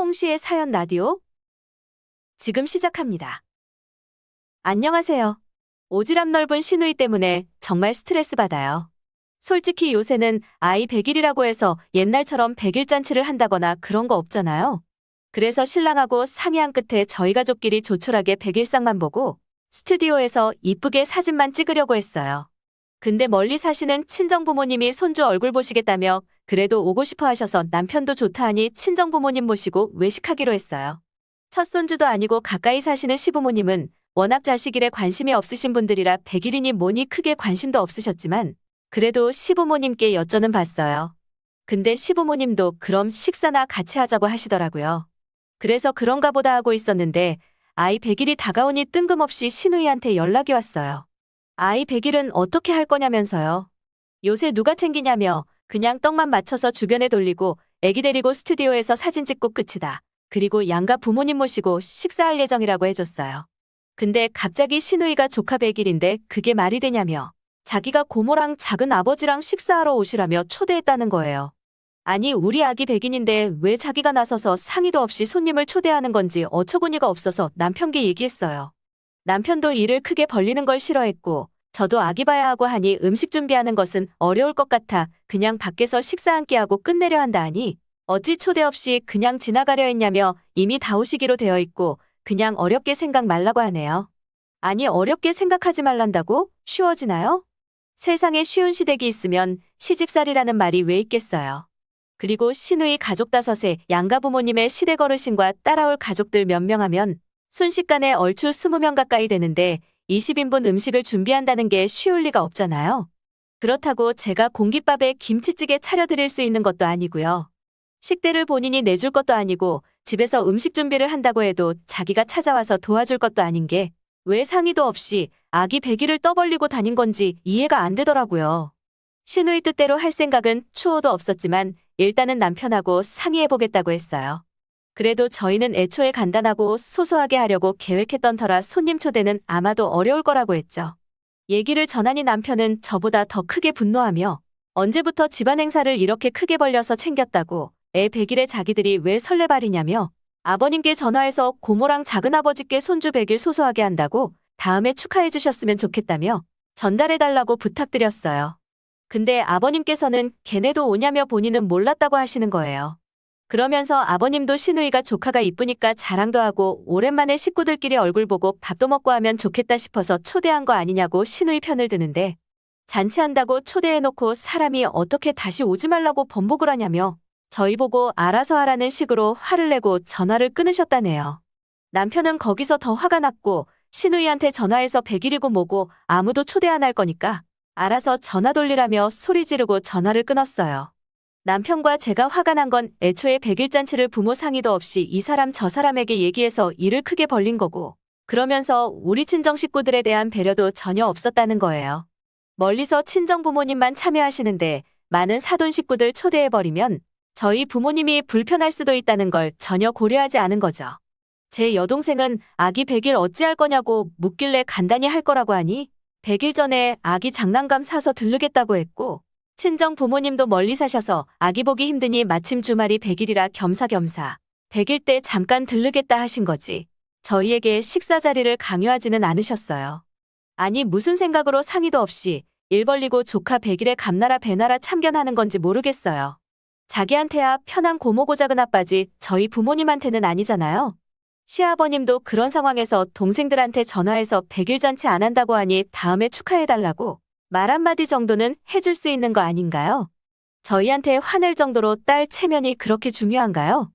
홍시의 사연 라디오 지금 시작합니다. 안녕하세요. 오지랖 넓은 시누이 때문에 정말 스트레스 받아요. 솔직히 요새는 아이 100일이라고 해서 옛날처럼 100일 잔치를 한다거나 그런 거 없잖아요. 그래서 신랑하고 상의한 끝에 저희 가족끼리 조촐하게 100일상만 보고 스튜디오에서 이쁘게 사진만 찍으려고 했어요. 근데 멀리 사시는 친정부모님이 손주 얼굴 보시겠다며 그래도 오고 싶어 하셔서 남편도 좋다 하니 친정부모님 모시고 외식하기로 했어요. 첫 손주도 아니고 가까이 사시는 시부모님은 워낙 자식 일에 관심이 없으신 분들이라 100일이니 뭐니 크게 관심도 없으셨지만 그래도 시부모님께 여쭤는 봤어요. 근데 시부모님도 그럼 식사나 같이 하자고 하시더라고요. 그래서 그런가 보다 하고 있었는데 아이 100일이 다가오니 뜬금없이 시누이한테 연락이 왔어요. 아이 100일은 어떻게 할 거냐면서요. 요새 누가 챙기냐며 그냥 떡만 맞춰서 주변에 돌리고 애기 데리고 스튜디오에서 사진 찍고 끝이다. 그리고 양가 부모님 모시고 식사할 예정이라고 해줬어요. 근데 갑자기 시누이가 조카 100일인데 그게 말이 되냐며 자기가 고모랑 작은 아버지랑 식사하러 오시라며 초대했다는 거예요. 아니 우리 아기 100일인데 왜 자기가 나서서 상의도 없이 손님을 초대하는 건지 어처구니가 없어서 남편께 얘기했어요. 남편도 일을 크게 벌리는 걸 싫어했고 저도 아기 봐야 하고 하니 음식 준비하는 것은 어려울 것 같아 그냥 밖에서 식사 한 끼 하고 끝내려 한다 하니 어찌 초대 없이 그냥 지나가려 했냐며 이미 다 오시기로 되어 있고 그냥 어렵게 생각 말라고 하네요. 아니 어렵게 생각하지 말란다고? 쉬워지나요? 세상에 쉬운 시댁이 있으면 시집살이라는 말이 왜 있겠어요. 그리고 시누이 가족 5에 양가 부모님의 시댁 어르신과 따라올 가족들 몇 명 하면 순식간에 얼추 20명 가까이 되는데 20인분 음식을 준비한다는 게 쉬울 리가 없잖아요. 그렇다고 제가 공깃밥에 김치찌개 차려드릴 수 있는 것도 아니고요. 식대를 본인이 내줄 것도 아니고 집에서 음식 준비를 한다고 해도 자기가 찾아와서 도와줄 것도 아닌 게 왜 상의도 없이 아기 100일을 떠벌리고 다닌 건지 이해가 안 되더라고요. 시누이 뜻대로 할 생각은 추호도 없었지만 일단은 남편하고 상의해보겠다고 했어요. 그래도 저희는 애초에 간단하고 소소하게 하려고 계획했던 터라 손님 초대는 아마도 어려울 거라고 했죠. 얘기를 전하니 남편은 저보다 더 크게 분노하며 언제부터 집안 행사를 이렇게 크게 벌려서 챙겼다고 애 100일에 자기들이 왜 설레발이냐며 아버님께 전화해서 고모랑 작은아버지께 손주 100일 소소하게 한다고 다음에 축하해 주셨으면 좋겠다며 전달해달라고 부탁드렸어요. 근데 아버님께서는 걔네도 오냐며 본인은 몰랐다고 하시는 거예요. 그러면서 아버님도 시누이가 조카가 이쁘니까 자랑도 하고 오랜만에 식구들끼리 얼굴 보고 밥도 먹고 하면 좋겠다 싶어서 초대한 거 아니냐고 시누이 편을 드는데 잔치한다고 초대해놓고 사람이 어떻게 다시 오지 말라고 번복을 하냐며 저희 보고 알아서 하라는 식으로 화를 내고 전화를 끊으셨다네요. 남편은 거기서 더 화가 났고 시누이한테 전화해서 100일이고 뭐고 아무도 초대 안 할 거니까 알아서 전화 돌리라며 소리 지르고 전화를 끊었어요. 남편과 제가 화가 난 건 애초에 100일 잔치를 부모 상의도 없이 이 사람 저 사람에게 얘기해서 일을 크게 벌린 거고 그러면서 우리 친정 식구들에 대한 배려도 전혀 없었다는 거예요. 멀리서 친정 부모님만 참여하시는데 많은 사돈 식구들 초대해버리면 저희 부모님이 불편할 수도 있다는 걸 전혀 고려하지 않은 거죠. 제 여동생은 아기 100일 어찌할 거냐고 묻길래 간단히 할 거라고 하니 100일 전에 아기 장난감 사서 들르겠다고 했고 친정 부모님도 멀리 사셔서 아기 보기 힘드니 마침 주말이 100일이라 겸사겸사 100일 때 잠깐 들르겠다 하신 거지. 저희에게 식사 자리를 강요하지는 않으셨어요. 아니 무슨 생각으로 상의도 없이 일 벌리고 조카 100일에 감나라 배나라 참견하는 건지 모르겠어요. 자기한테야 편한 고모고 작은아빠지 저희 부모님한테는 아니잖아요. 시아버님도 그런 상황에서 동생들한테 전화해서 100일 잔치 안 한다고 하니 다음에 축하해달라고 말 한마디 정도는 해줄 수 있는 거 아닌가요? 저희한테 화낼 정도로 딸 체면이 그렇게 중요한가요?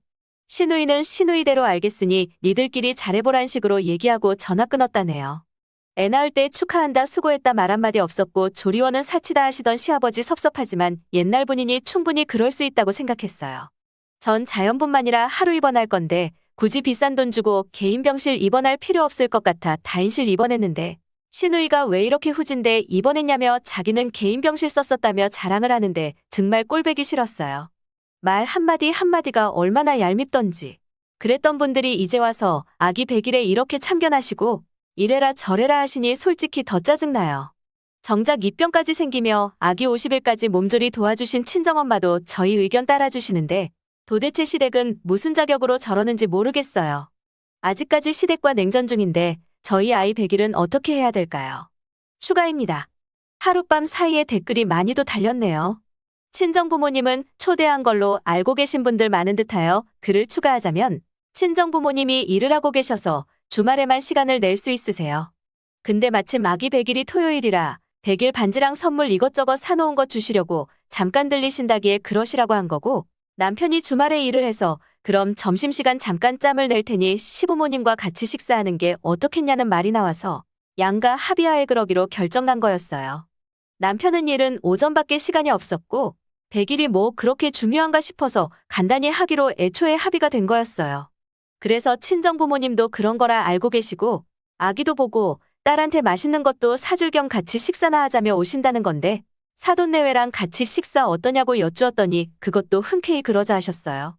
시누이는 시누이대로 알겠으니 니들끼리 잘해보란 식으로 얘기하고 전화 끊었다네요. 애 낳을 때 축하한다 수고했다 말 한마디 없었고 조리원은 사치다 하시던 시아버지 섭섭하지만 옛날 분이니 충분히 그럴 수 있다고 생각했어요. 전 자연분만이라 하루 입원할 건데 굳이 비싼 돈 주고 개인 병실 입원할 필요 없을 것 같아 다인실 입원했는데 시누이가 왜 이렇게 후진데 입원했냐며 자기는 개인 병실 썼었다며 자랑을 하는데 정말 꼴보기 싫었어요. 말 한마디 한마디가 얼마나 얄밉던지. 그랬던 분들이 이제 와서 아기 100일에 이렇게 참견하시고 이래라 저래라 하시니 솔직히 더 짜증나요. 정작 입병까지 생기며 아기 50일까지 몸조리 도와주신 친정엄마도 저희 의견 따라주시는데 도대체 시댁은 무슨 자격으로 저러는지 모르겠어요. 아직까지 시댁과 냉전 중인데 저희 아이 100일은 어떻게 해야 될까요? 추가입니다. 하룻밤 사이에 댓글이 많이도 달렸네요. 친정부모님은 초대한 걸로 알고 계신 분들 많은 듯하여 글을 추가하자면 친정부모님이 일을 하고 계셔서 주말에만 시간을 낼 수 있으세요. 근데 마침 아기 100일이 토요일이라 100일 반지랑 선물 이것저것 사놓은 것 주시려고 잠깐 들리신다기에 그러시라고 한 거고 남편이 주말에 일을 해서 그럼 점심시간 잠깐 짬을 낼 테니 시부모님과 같이 식사하는 게 어떻겠냐는 말이 나와서 양가 합의하에 그러기로 결정난 거였어요. 남편은 일은 오전밖에 시간이 없었고 100일이 뭐 그렇게 중요한가 싶어서 간단히 하기로 애초에 합의가 된 거였어요. 그래서 친정부모님도 그런 거라 알고 계시고 아기도 보고 딸한테 맛있는 것도 사줄 겸 같이 식사나 하자며 오신다는 건데 사돈내외랑 같이 식사 어떠냐고 여쭈었더니 그것도 흔쾌히 그러자 하셨어요.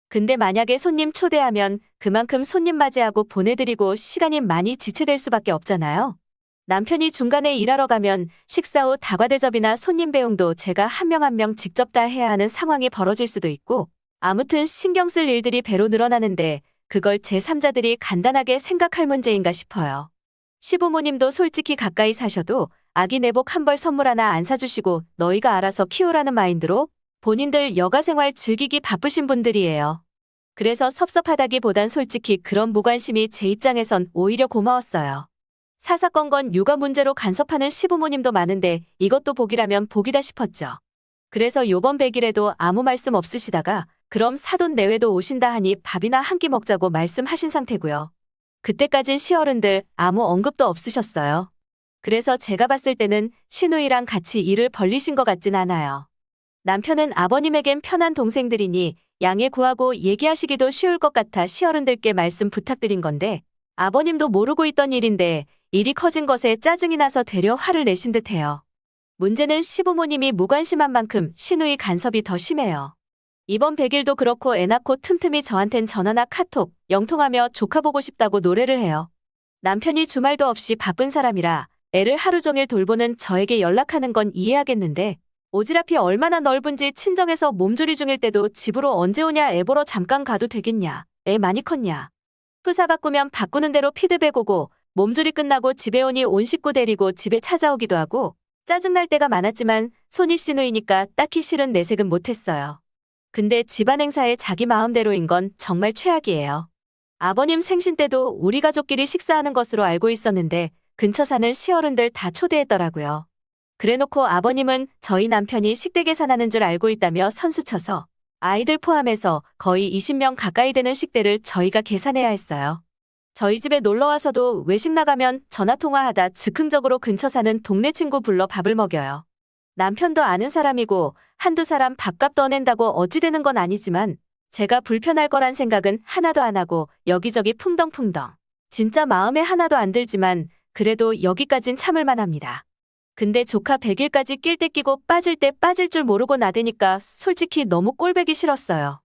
근데 만약에 손님 초대하면 그만큼 손님 맞이하고 보내드리고 시간이 많이 지체될 수밖에 없잖아요. 남편이 중간에 일하러 가면 식사 후 다과대접이나 손님 배웅도 제가 한 명 한 명 직접 다 해야 하는 상황이 벌어질 수도 있고 아무튼 신경 쓸 일들이 배로 늘어나는데 그걸 제3자들이 간단하게 생각할 문제인가 싶어요. 시부모님도 솔직히 가까이 사셔도 아기 내복 한 벌 선물 하나 안 사주시고 너희가 알아서 키우라는 마인드로 본인들 여가생활 즐기기 바쁘신 분들이에요. 그래서 섭섭하다기보단 솔직히 그런 무관심이 제 입장에선 오히려 고마웠어요. 사사건건 육아 문제로 간섭하는 시부모님도 많은데 이것도 복이라면 복이다 싶었죠. 그래서 요번 100일에도 아무 말씀 없으시다가 그럼 사돈 내외도 오신다 하니 밥이나 한 끼 먹자고 말씀하신 상태고요. 그때까진 시어른들 아무 언급도 없으셨어요. 그래서 제가 봤을 때는 시누이랑 같이 일을 벌리신 것 같진 않아요. 남편은 아버님에겐 편한 동생들이니 양해 구하고 얘기하시기도 쉬울 것 같아 시어른들께 말씀 부탁드린 건데 아버님도 모르고 있던 일인데 일이 커진 것에 짜증이 나서 되려 화를 내신 듯해요. 문제는 시부모님이 무관심한 만큼 시누이 간섭이 더 심해요. 이번 100일도 그렇고 애 낳고 틈틈이 저한텐 전화나 카톡, 영통하며 조카 보고 싶다고 노래를 해요. 남편이 주말도 없이 바쁜 사람이라 애를 하루 종일 돌보는 저에게 연락하는 건 이해하겠는데 오지랖이 얼마나 넓은지 친정에서 몸조리 중일 때도 집으로 언제 오냐 애 보러 잠깐 가도 되겠냐, 애 많이 컸냐. 프사 바꾸면 바꾸는 대로 피드백 오고 몸조리 끝나고 집에 오니 온 식구 데리고 집에 찾아오기도 하고 짜증날 때가 많았지만 손이 시누이니까 딱히 싫은 내색은 못했어요. 근데 집안 행사에 자기 마음대로인 건 정말 최악이에요. 아버님 생신 때도 우리 가족끼리 식사하는 것으로 알고 있었는데 근처 사는 시어른들 다 초대했더라고요. 그래놓고 아버님은 저희 남편이 식대 계산하는 줄 알고 있다며 선수쳐서 아이들 포함해서 거의 20명 가까이 되는 식대를 저희가 계산해야 했어요. 저희 집에 놀러와서도 외식 나가면 전화통화하다 즉흥적으로 근처 사는 동네 친구 불러 밥을 먹여요. 남편도 아는 사람이고 한두 사람 밥값 떠낸다고 어찌 되는 건 아니지만 제가 불편할 거란 생각은 하나도 안 하고 여기저기 풍덩풍덩. 진짜 마음에 하나도 안 들지만 그래도 여기까진 참을만 합니다. 근데 조카 100일까지 낄 때 끼고 빠질 때 빠질 줄 모르고 나대니까 솔직히 너무 꼴보기 싫었어요.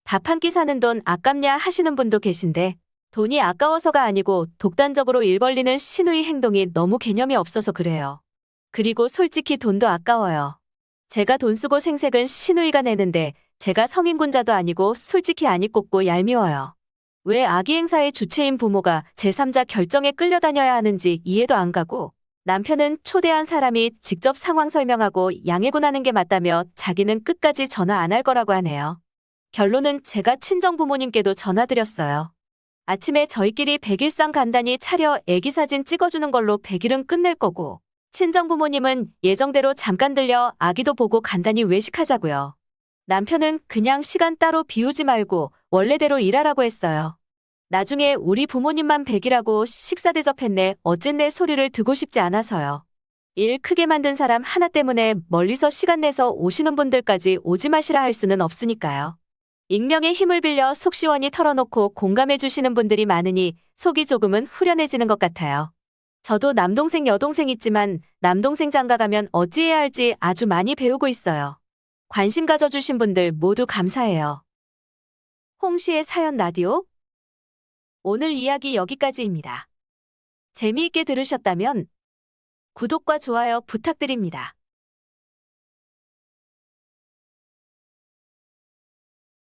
밥 한 끼 사는 돈 아깝냐 하시는 분도 계신데 돈이 아까워서가 아니고 독단적으로 일 벌리는 시누이 행동이 너무 개념이 없어서 그래요. 그리고 솔직히 돈도 아까워요. 제가 돈 쓰고 생색은 시누이가 내는데 제가 성인군자도 아니고 솔직히 안이 꼽고 얄미워요. 왜 아기 행사의 주체인 부모가 제3자 결정에 끌려다녀야 하는지 이해도 안 가고 남편은 초대한 사람이 직접 상황 설명하고 양해군하는 게 맞다며 자기는 끝까지 전화 안 할 거라고 하네요. 결론은 제가 친정부모님께도 전화드렸어요. 아침에 저희끼리 100일상 간단히 차려 애기 사진 찍어주는 걸로 100일은 끝낼 거고 친정부모님은 예정대로 잠깐 들려 아기도 보고 간단히 외식하자고요. 남편은 그냥 시간 따로 비우지 말고 원래대로 일하라고 했어요. 나중에 우리 부모님만 100이라고 식사 대접했네 어쨌네 소리를 듣고 싶지 않아서요. 일 크게 만든 사람 하나 때문에 멀리서 시간 내서 오시는 분들까지 오지 마시라 할 수는 없으니까요. 익명의 힘을 빌려 속 시원히 털어놓고 공감해 주시는 분들이 많으니 속이 조금은 후련해지는 것 같아요. 저도 남동생 여동생 있지만 남동생 장가가면 어찌해야 할지 아주 많이 배우고 있어요. 관심 가져주신 분들 모두 감사해요. 홍시의 사연 라디오 오늘 이야기 여기까지입니다. 재미있게 들으셨다면 구독과 좋아요 부탁드립니다.